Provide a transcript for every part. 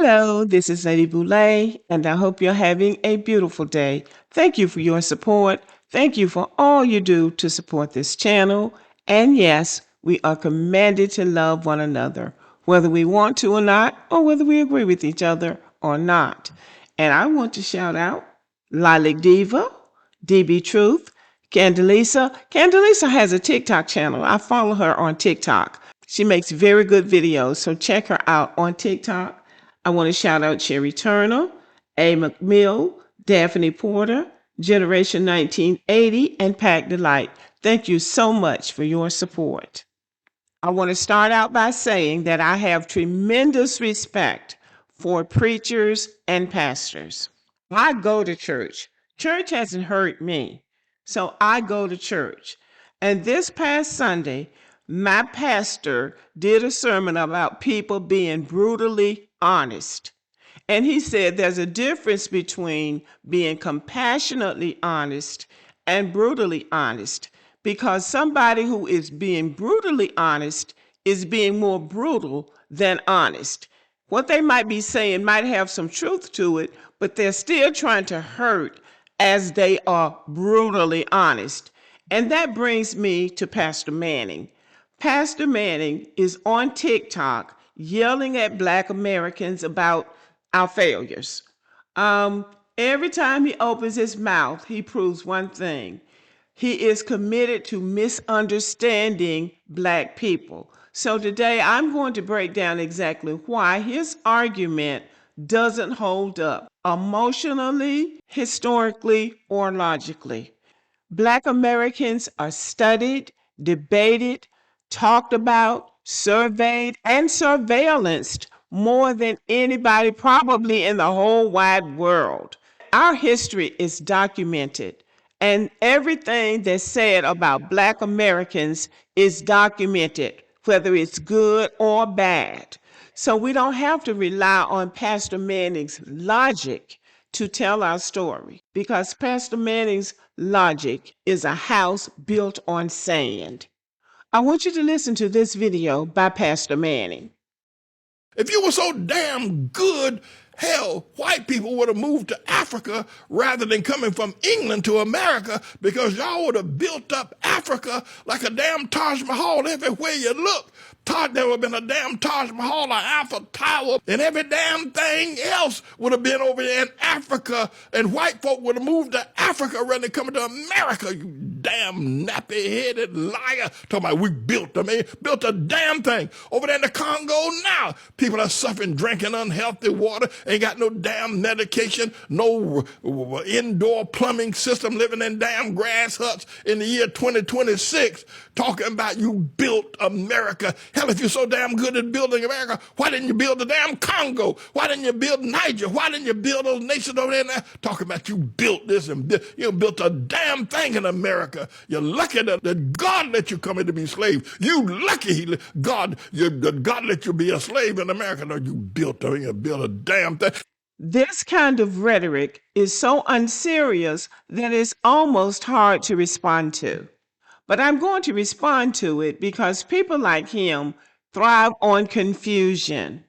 Hello, this is Lady Boulay, and I hope you're having a beautiful day. Thank you for your support. Thank you for all you do to support this channel. And yes, we are commanded to love one another, whether we want to or not, or whether we agree with each other or not. And I want to shout out Lilac Diva, DB Truth, Candelisa. Candelisa has a TikTok channel. I follow her on TikTok. She makes very good videos, so check her out on TikTok. I want to shout out Sherry Turner, A. McMill, Daphne Porter, Generation 1980, and Pack Delight. Thank you so much for your support. I want to start out by saying that I have tremendous respect for preachers and pastors. I go to church. Church hasn't hurt me, so I go to church. And this past Sunday, my pastor did a sermon about people being brutally honest. And he said there's a difference between being compassionately honest and brutally honest, because somebody who is being brutally honest is being more brutal than honest. What they might be saying might have some truth to it, but they're still trying to hurt as they are brutally honest. And that brings me to Pastor Manning. Pastor Manning is on TikTok yelling at Black Americans about our failures. Every time he opens his mouth, he proves one thing. He is committed to misunderstanding Black people. So today I'm going to break down exactly why his argument doesn't hold up emotionally, historically, or logically. Black Americans are studied, debated, talked about, surveyed, and surveillanced more than anybody probably in the whole wide world. Our history is documented, and everything that's said about Black Americans is documented, whether it's good or bad. So we don't have to rely on Pastor Manning's logic to tell our story, because Pastor Manning's logic is a house built on sand. I want you to listen to this video by Pastor Manning. If you were so damn good, hell, white people would have moved to Africa rather than coming from England to America, because y'all would have built up Africa like a damn Taj Mahal everywhere you look. There would have been a damn Taj Mahal, an Eiffel Tower, and every damn thing else would have been over there in Africa, and white folk would have moved to Africa rather than coming to America, you damn nappy-headed liar. Talking about we built them, man. Built a damn thing. Over there in the Congo now, people are suffering, drinking unhealthy water, ain't got no damn medication, no indoor plumbing system, living in damn grass huts in the year 2026, talking about you built America. Hell, if you're so damn good at building America, why didn't you build the damn Congo? Why didn't you build Niger? Why didn't you build those nations over there now? Talking about you built this and you built a damn thing in America. You're lucky that God let you come in to be slave. You lucky God let you be a slave in America. No, you built a damn thing. This kind of rhetoric is so unserious that it's almost hard to respond to. But I'm going to respond to it because people like him thrive on confusion.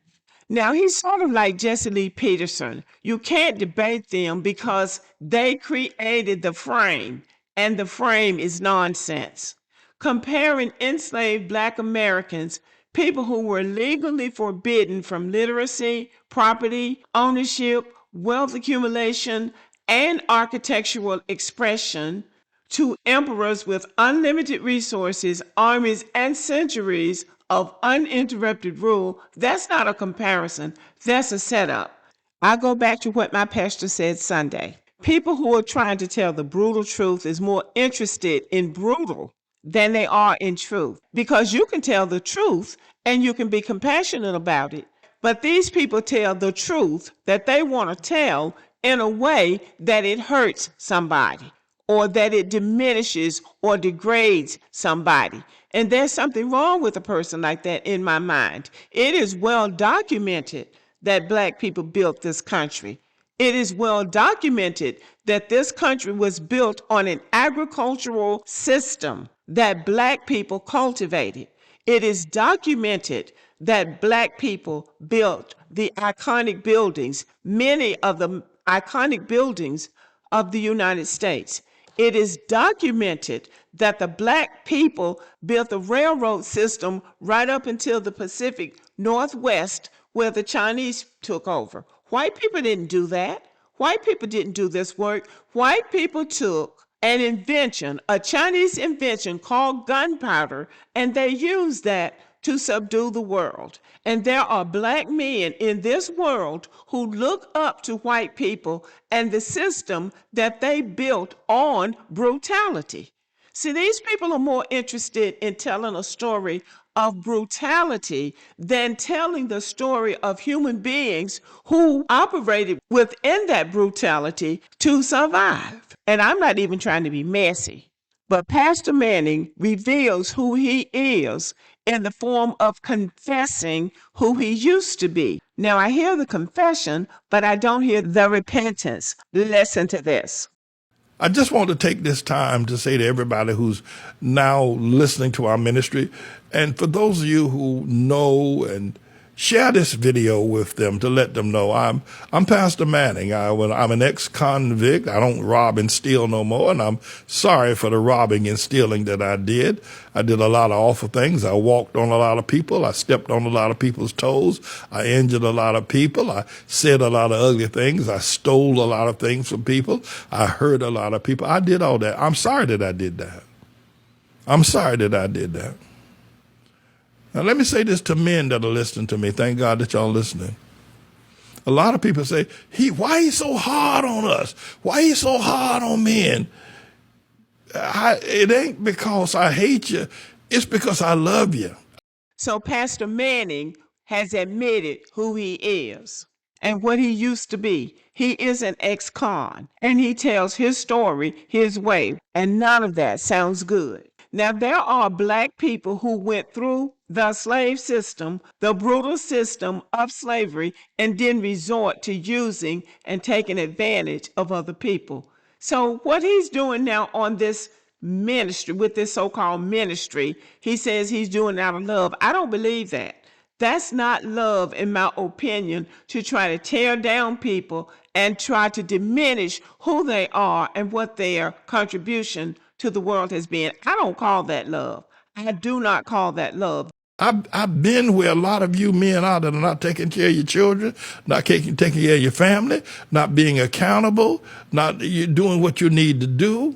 Now, he's sort of like Jesse Lee Peterson. You can't debate them because they created the frame, and the frame is nonsense. Comparing enslaved Black Americans, people who were legally forbidden from literacy, property, ownership, wealth accumulation, and architectural expression, to emperors with unlimited resources, armies, and centuries of uninterrupted rule, that's not a comparison. That's a setup. I go back to what my pastor said Sunday. People who are trying to tell the brutal truth is more interested in brutal than they are in truth, because you can tell the truth and you can be compassionate about it. But these people tell the truth that they want to tell in a way that it hurts somebody, or that it diminishes or degrades somebody. And there's something wrong with a person like that in my mind. It is well documented that Black people built this country. It is well documented that this country was built on an agricultural system that Black people cultivated. It is documented that Black people built the iconic buildings, many of the iconic buildings of the United States. It is documented that the Black people built the railroad system right up until the Pacific Northwest, where the Chinese took over. White people didn't do that. White people didn't do this work. White people took an invention, a Chinese invention called gunpowder, and they used that to subdue the world. And there are Black men in this world who look up to white people and the system that they built on brutality. See, these people are more interested in telling a story of brutality than telling the story of human beings who operated within that brutality to survive. And I'm not even trying to be messy, but Pastor Manning reveals who he is in the form of confessing who he used to be. Now, I hear the confession, but I don't hear the repentance. Listen to this. I just want to take this time to say to everybody who's now listening to our ministry, and for those of you who know, and share this video with them to let them know I'm Pastor Manning. I'm an ex-convict. I don't rob and steal no more, and I'm sorry for the robbing and stealing that I did. I did a lot of awful things. I walked on a lot of people. I stepped on a lot of people's toes. I injured a lot of people. I said a lot of ugly things. I stole a lot of things from people. I hurt a lot of people. I did all that. I'm sorry that I did that. I'm sorry that I did that. Now, let me say this to men that are listening to me. Thank God that y'all listening. A lot of people say, why he so hard on us? Why he so hard on men? It ain't because I hate you. It's because I love you. So Pastor Manning has admitted who he is and what he used to be. He is an ex-con, and he tells his story his way, and none of that sounds good. Now, there are Black people who went through the slave system, the brutal system of slavery, and then resort to using and taking advantage of other people. So what he's doing now on this ministry, with this so-called ministry, he says he's doing it out of love. I don't believe that. That's not love, in my opinion, to try to tear down people and try to diminish who they are and what their contribution to the world has been. I don't call that love. I do not call that love. I've been where a lot of you men are that are not taking care of your children, not taking care of your family, not being accountable, not you doing what you need to do.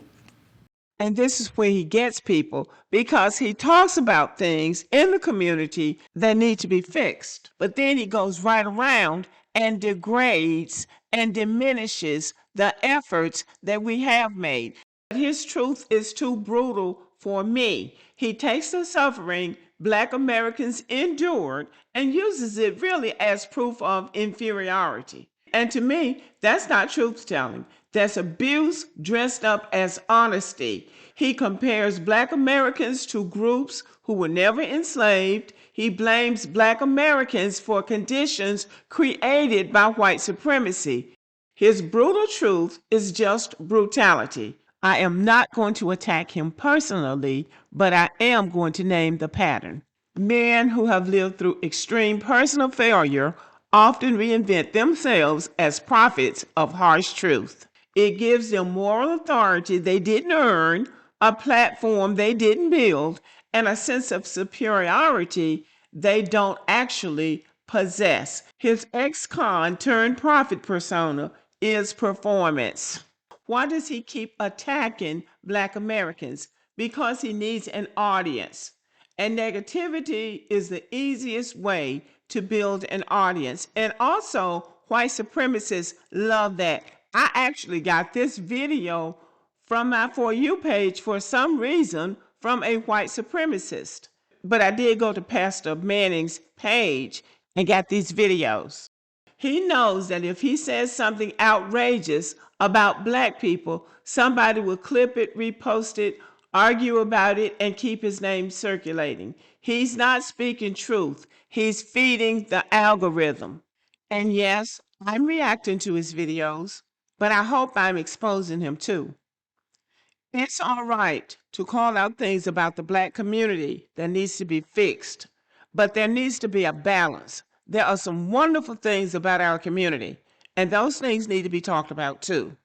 And this is where he gets people, because he talks about things in the community that need to be fixed. But then he goes right around and degrades and diminishes the efforts that we have made. His truth is too brutal for me. He takes the suffering Black Americans endured and uses it really as proof of inferiority. And to me, that's not truth telling. That's abuse dressed up as honesty. He compares Black Americans to groups who were never enslaved. He blames Black Americans for conditions created by white supremacy. His brutal truth is just brutality. I am not going to attack him personally, but I am going to name the pattern. Men who have lived through extreme personal failure often reinvent themselves as prophets of harsh truth. It gives them moral authority they didn't earn, a platform they didn't build, and a sense of superiority they don't actually possess. His ex-con turned prophet persona is performance. Why does he keep attacking Black Americans? Because he needs an audience. And negativity is the easiest way to build an audience. And also, white supremacists love that. I actually got this video from my For You page for some reason from a white supremacist. But I did go to Pastor Manning's page and got these videos. He knows that if he says something outrageous about Black people, somebody will clip it, repost it, argue about it, and keep his name circulating. He's not speaking truth. He's feeding the algorithm. And yes, I'm reacting to his videos, but I hope I'm exposing him too. It's all right to call out things about the Black community that needs to be fixed, but there needs to be a balance. There are some wonderful things about our community, and those things need to be talked about too.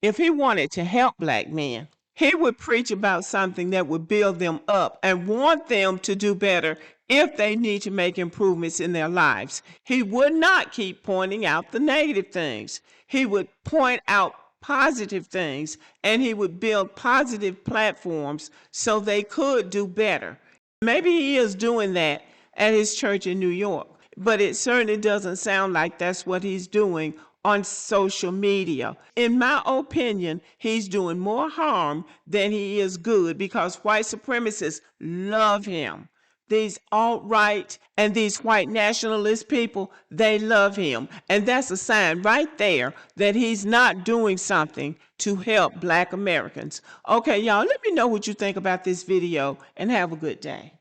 If he wanted to help black men, he would preach about something that would build them up and want them to do better if they need to make improvements in their lives. He would not keep pointing out the negative things. He would point out positive things, and he would build positive platforms so they could do better. Maybe he is doing that at his church in New York, but it certainly doesn't sound like that's what he's doing on social media. In my opinion, he's doing more harm than he is good because white supremacists love him. These alt-right and these white nationalist people, they love him. And that's a sign right there that he's not doing something to help black Americans. Okay, y'all, let me know what you think about this video and have a good day.